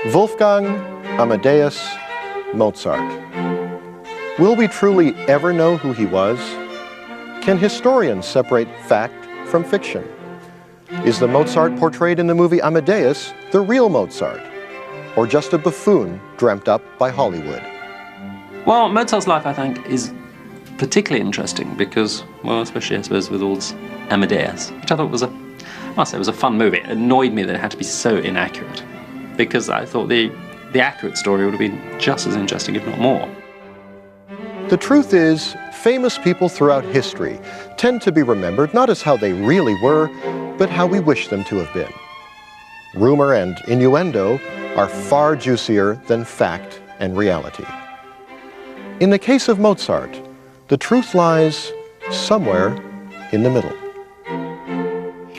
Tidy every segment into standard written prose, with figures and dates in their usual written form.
Wolfgang, Amadeus, Mozart. Will we truly ever know who he was? Can historians separate fact from fiction? Is the Mozart portrayed in the movie Amadeus the real Mozart, or just a buffoon dreamt up by Hollywood? Well, Mozart's life, I think, is particularly interesting because, well, especially, I suppose, with all this Amadeus, which I thought was I must say, it was a fun movie. It annoyed me that it had to be so inaccurate, because I thought the accurate story would have been just as interesting, if not more. The truth is, famous people throughout history tend to be remembered not as how they really were, but how we wish them to have been. Rumor and innuendo are far juicier than fact and reality. In the case of Mozart, the truth lies somewhere in the middle.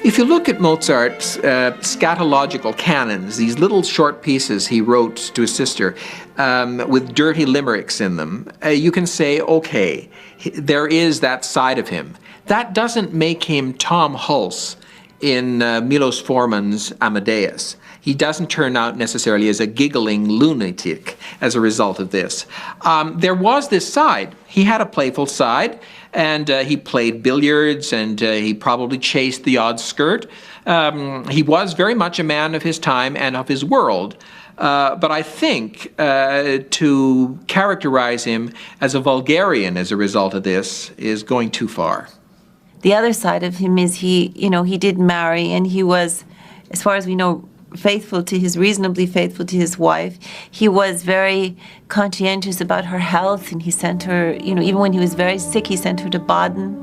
If you look at Mozart's scatological canons, these little short pieces he wrote to his sister with dirty limericks in them, you can say, okay, there is that side of him. That doesn't make him Tom Hulse in Milos Forman's Amadeus. He doesn't turn out necessarily as a giggling lunatic as a result of this. There was this side. He had a playful side, and he played billiards, and he probably chased the odd skirt. He was very much a man of his time and of his world. But I think to characterize him as a vulgarian as a result of this is going too far. The other side of him is he did marry, and he was, as far as we know, reasonably faithful to his wife. He was very conscientious about her health, and he sent her, even when he was very sick, he sent her to Baden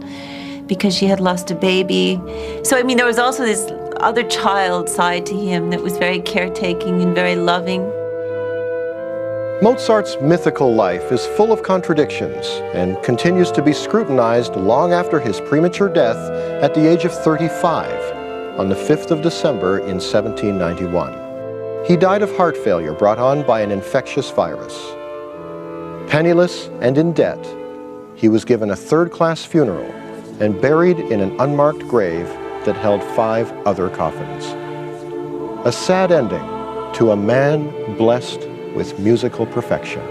because she had lost a baby. So, there was also this other child side to him that was very caretaking and very loving. Mozart's mythical life is full of contradictions and continues to be scrutinized long after his premature death at the age of 35. On the 5th of December in 1791. He died of heart failure brought on by an infectious virus. Penniless and in debt, he was given a third-class funeral and buried in an unmarked grave that held 5 other coffins. A sad ending to a man blessed with musical perfection.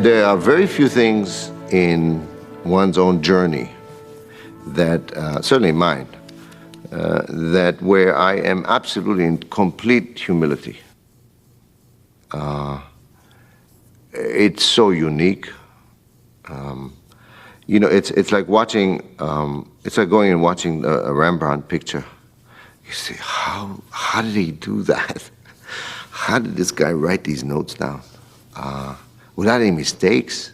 There are very few things in one's own journey that, certainly mine, that where I am absolutely in complete humility. It's so unique. It's like watching, it's like going and watching a Rembrandt picture. You say, how did he do that? How did this guy write these notes down without any mistakes?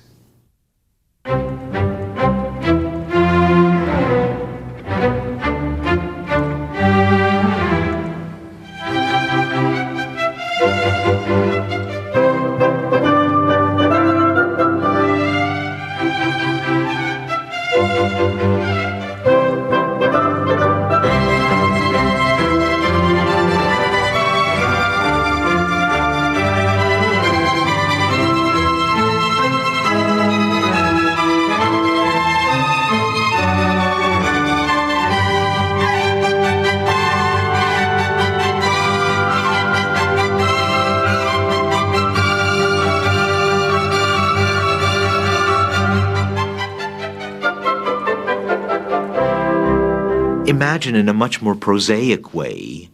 Imagine in a much more prosaic way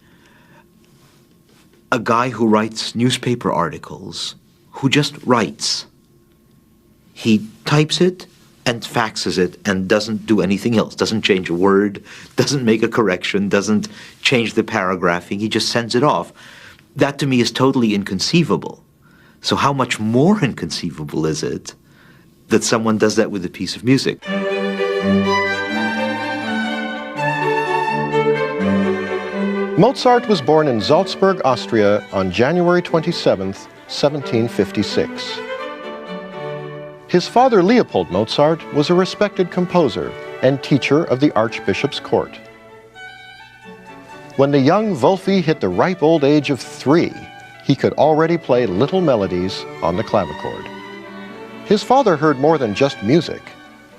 a guy who writes newspaper articles, who just writes. He types it and faxes it and doesn't do anything else, doesn't change a word, doesn't make a correction, doesn't change the paragraphing, he just sends it off. That to me is totally inconceivable. So how much more inconceivable is it that someone does that with a piece of music? Mozart was born in Salzburg, Austria on January 27, 1756. His father, Leopold Mozart, was a respected composer and teacher of the Archbishop's court. When the young Wolfie hit the ripe old age of 3, he could already play little melodies on the clavichord. His father heard more than just music.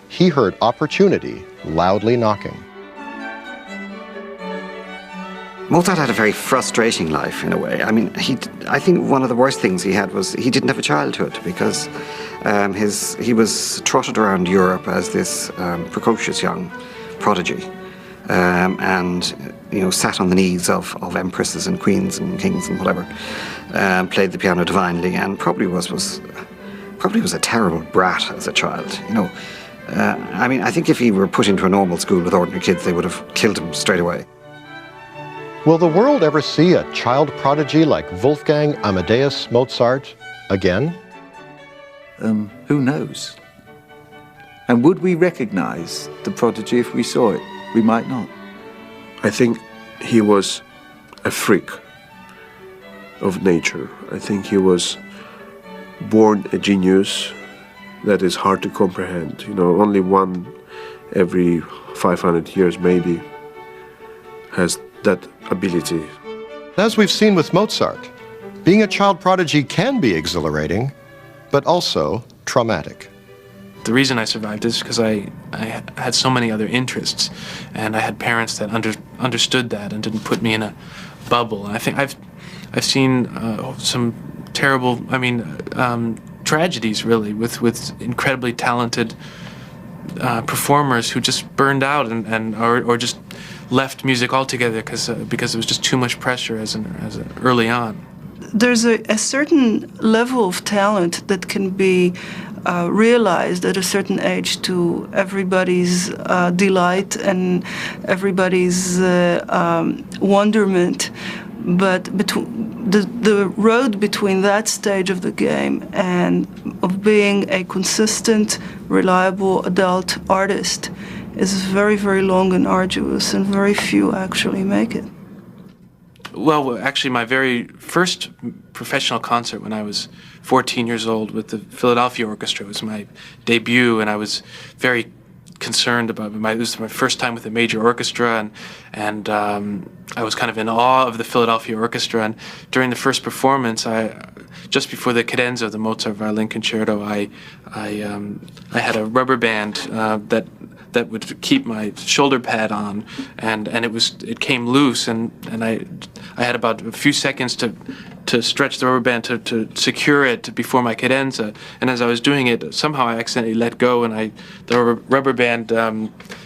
He heard opportunity loudly knocking. Mozart had a very frustrating life in a way. I mean, I think one of the worst things he had was he didn't have a childhood because he was trotted around Europe as this precocious young prodigy, and sat on the knees of empresses and queens and kings and whatever, played the piano divinely, and probably was a terrible brat as a child. I mean, I think if he were put into a normal school with ordinary kids, they would have killed him straight away. Will the world ever see a child prodigy like Wolfgang Amadeus Mozart again? Who knows? And would we recognize the prodigy if we saw it? We might not. I think he was a freak of nature. I think he was born a genius that is hard to comprehend. Only one every 500 years maybe has that ability. As we've seen with Mozart, being a child prodigy can be exhilarating, but also traumatic. The reason I survived is because I had so many other interests, and I had parents that understood that and didn't put me in a bubble. And I think I've seen some terrible, tragedies really with incredibly talented performers who just burned out or just left music altogether because it was just too much pressure as early on. There's a certain level of talent that can be realized at a certain age to everybody's delight and everybody's wonderment. But the road between that stage of the game and of being a consistent, reliable adult artist is very, very long and arduous, and very few actually make it. Well, actually, my very first professional concert when I was 14 years old with the Philadelphia Orchestra was my debut, and I was very concerned about it was my first time with a major orchestra, and I was kind of in awe of the Philadelphia Orchestra. And during the first performance, just before the cadenza of the Mozart Violin Concerto, I had a rubber band that would keep my shoulder pad on, and it came loose, and I had about a few seconds to stretch the rubber band to secure it before my cadenza. And as I was doing it, somehow I accidentally let go, and the rubber band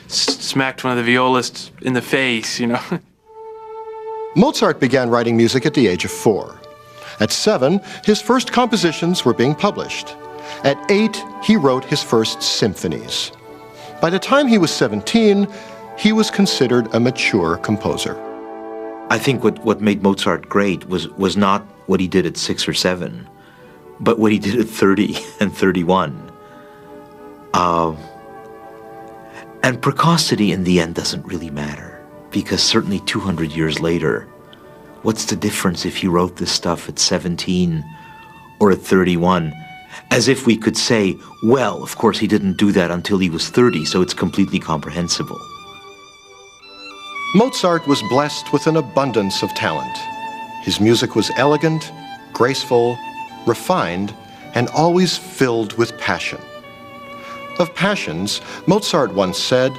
smacked one of the violists in the face, Mozart began writing music at the age of 4. At 7, his first compositions were being published. At 8, he wrote his first symphonies. By the time he was 17, he was considered a mature composer. I think what made Mozart great was not what he did at 6 or 7, but what he did at 30 and 31. And precocity in the end doesn't really matter, because certainly 200 years later, what's the difference if he wrote this stuff at 17 or at 31? As if we could say, well, of course he didn't do that until he was 30, so it's completely comprehensible. Mozart was blessed with an abundance of talent. His music was elegant, graceful, refined, and always filled with passion. Of passions, Mozart once said,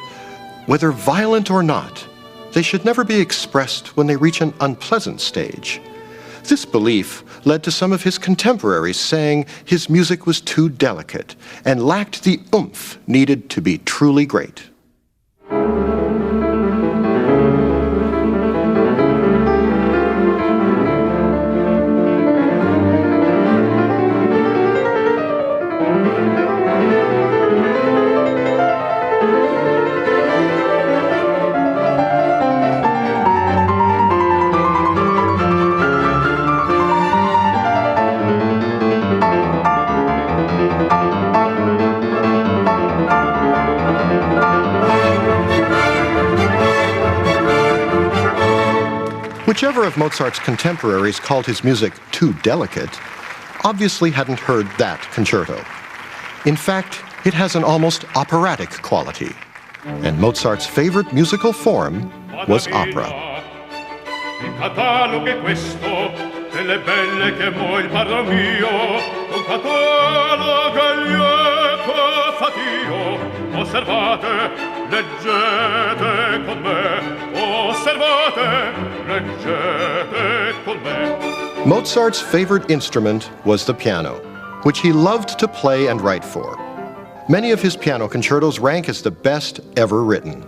whether violent or not, they should never be expressed when they reach an unpleasant stage. This belief led to some of his contemporaries saying his music was too delicate and lacked the oomph needed to be truly great. Whichever of Mozart's contemporaries called his music too delicate, obviously hadn't heard that concerto. In fact, it has an almost operatic quality, and Mozart's favorite musical form was opera. Il catalogo è questo, delle belle che mo il padre mio, un catalogo lieto fatio, osservate leggete con me, osservate, leggete con me. Mozart's favorite instrument was the piano, which he loved to play and write for. Many of his piano concertos rank as the best ever written.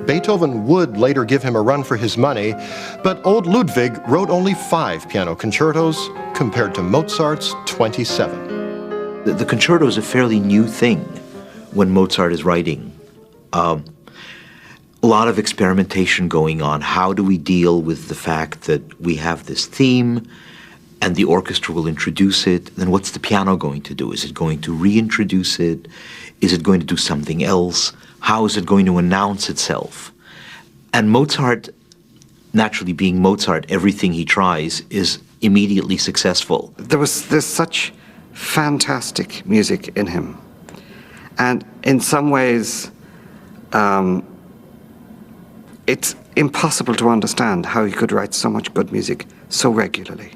Beethoven would later give him a run for his money, but old Ludwig wrote only 5 piano concertos compared to Mozart's 27. The concerto is a fairly new thing when Mozart is writing. A lot of experimentation going on. How do we deal with the fact that we have this theme and the orchestra will introduce it? Then what's the piano going to do? Is it going to reintroduce it? Is it going to do something else? How is it going to announce itself? And Mozart, naturally being Mozart, everything he tries is immediately successful. There's such fantastic music in him. And in some ways, it's impossible to understand how he could write so much good music so regularly.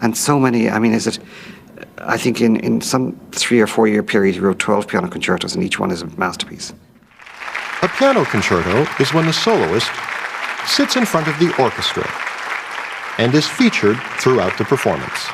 And so many, I think in some 3 or 4 year period, he wrote 12 piano concertos, and each one is a masterpiece. A piano concerto is when the soloist sits in front of the orchestra and is featured throughout the performance.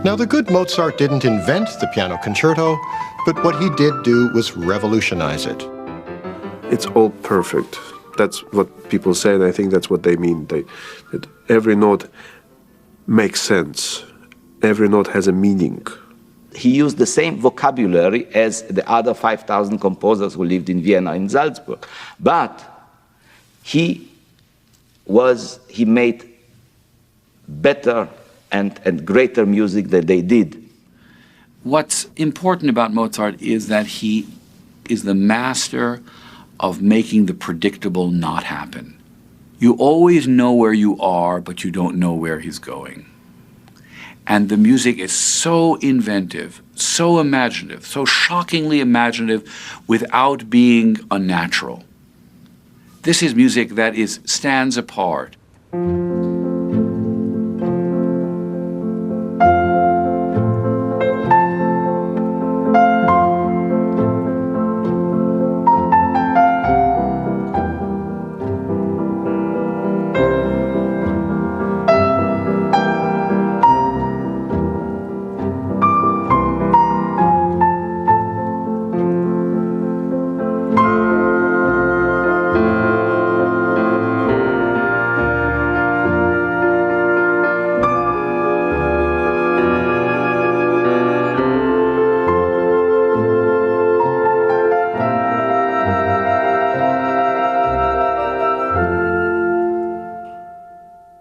Now, the good Mozart didn't invent the piano concerto, but what he did do was revolutionize it. It's all perfect. That's what people say, and I think that's what they mean. That every note makes sense. Every note has a meaning. He used the same vocabulary as the other 5,000 composers who lived in Vienna and Salzburg. But he made better and greater music than they did. What's important about Mozart is that he is the master of making the predictable not happen. You always know where you are, but you don't know where he's going. And the music is so inventive, so imaginative, so shockingly imaginative without being unnatural. This is music that stands apart.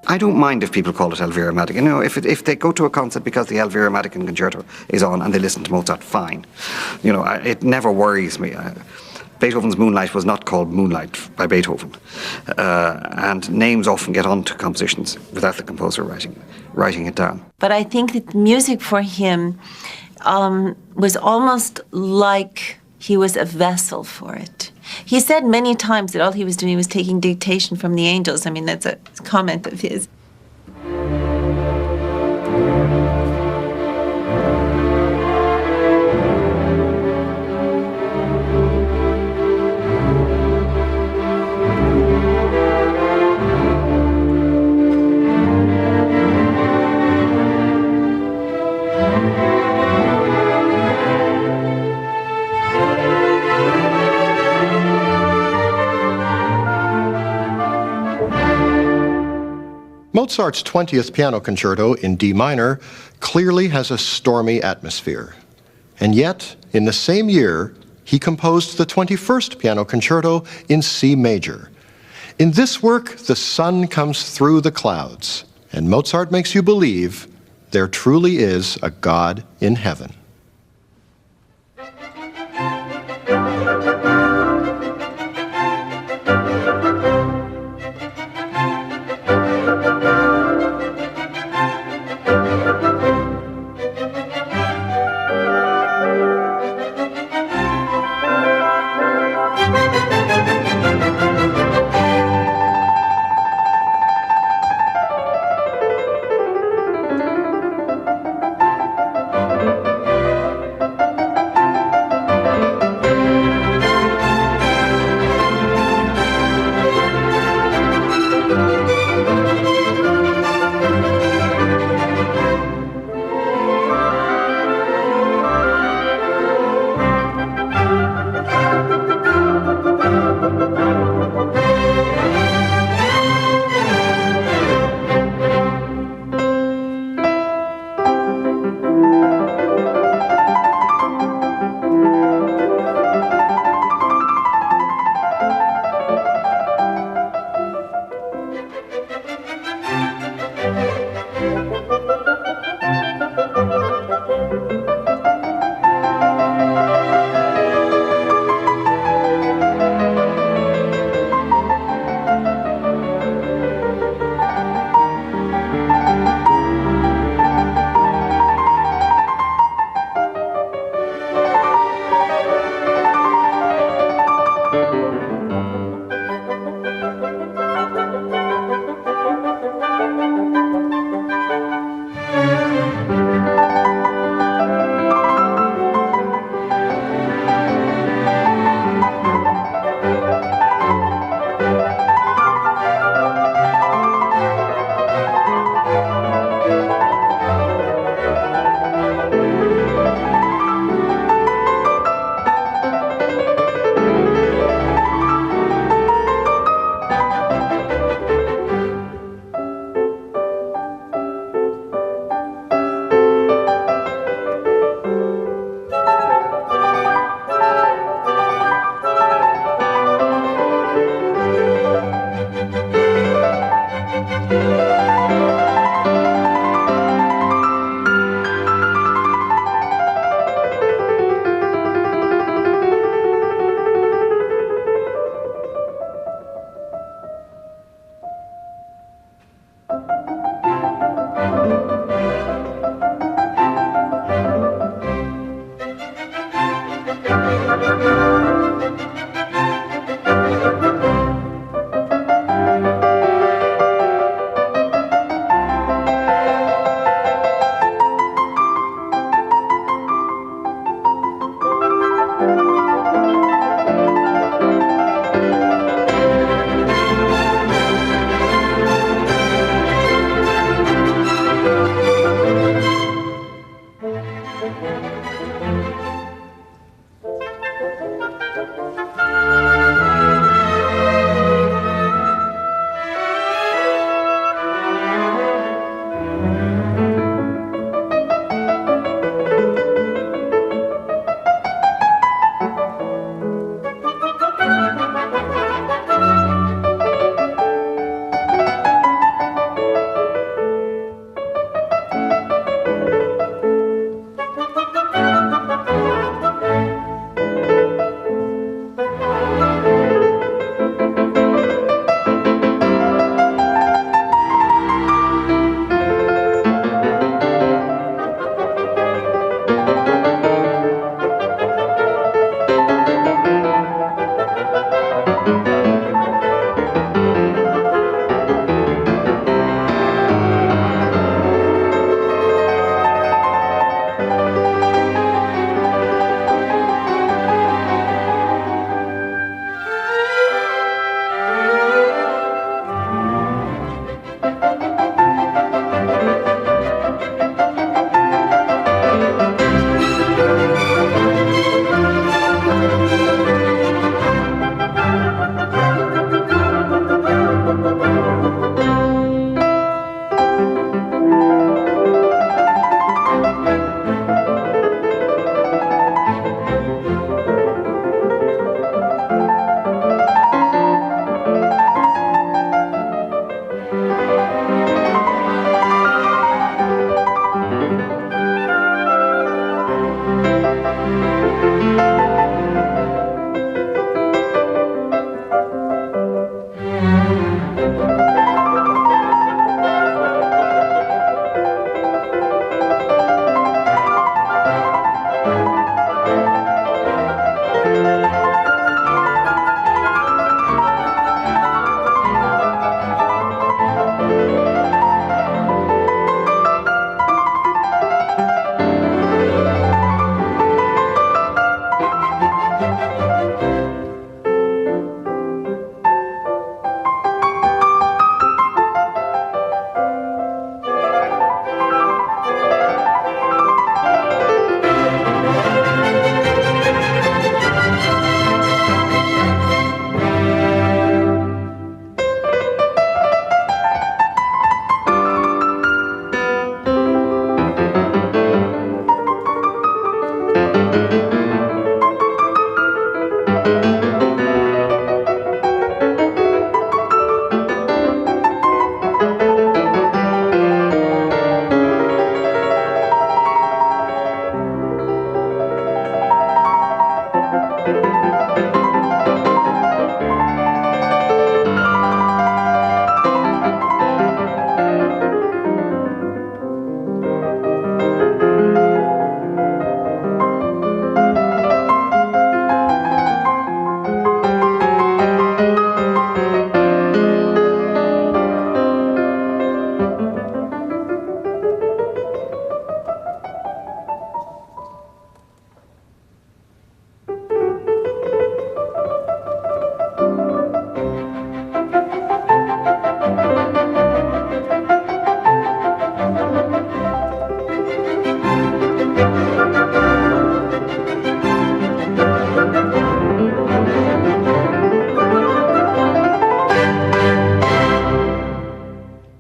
I don't mind if people call it Elvira Madigan. You know, if they go to a concert because the Elvira Madigan concerto is on and they listen to Mozart, fine. You know, it never worries me. Beethoven's Moonlight was not called Moonlight by Beethoven. And names often get onto compositions without the composer writing it down. But I think that music for him was almost like he was a vessel for it. He said many times that all he was doing was taking dictation from the angels. I mean, that's a comment of his. Mozart's 20th Piano Concerto in D minor clearly has a stormy atmosphere. And yet, in the same year, he composed the 21st Piano Concerto in C major. In this work, the sun comes through the clouds, and Mozart makes you believe there truly is a God in heaven.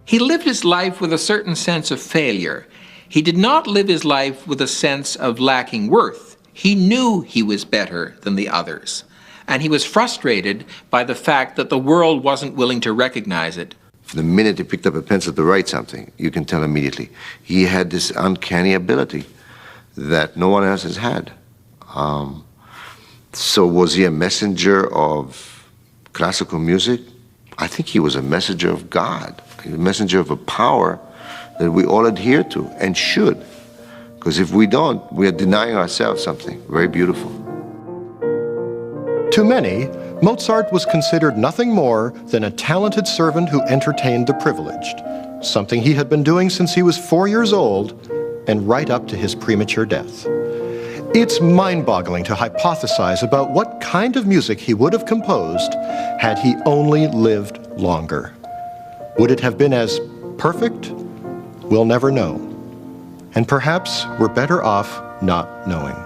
He lived his life with a certain sense of failure. He did not live his life with a sense of lacking worth. He knew he was better than the others, and he was frustrated by the fact that the world wasn't willing to recognize it. The minute he picked up a pencil to write something, you can tell immediately. He had this uncanny ability that no one else has had. So was he a messenger of classical music? I think he was a messenger of God, a messenger of a power that we all adhere to and should. Because if we don't, we are denying ourselves something very beautiful. To many, Mozart was considered nothing more than a talented servant who entertained the privileged, something he had been doing since he was 4 years old and right up to his premature death. It's mind-boggling to hypothesize about what kind of music he would have composed had he only lived longer. Would it have been as perfect? We'll never know. And perhaps we're better off not knowing.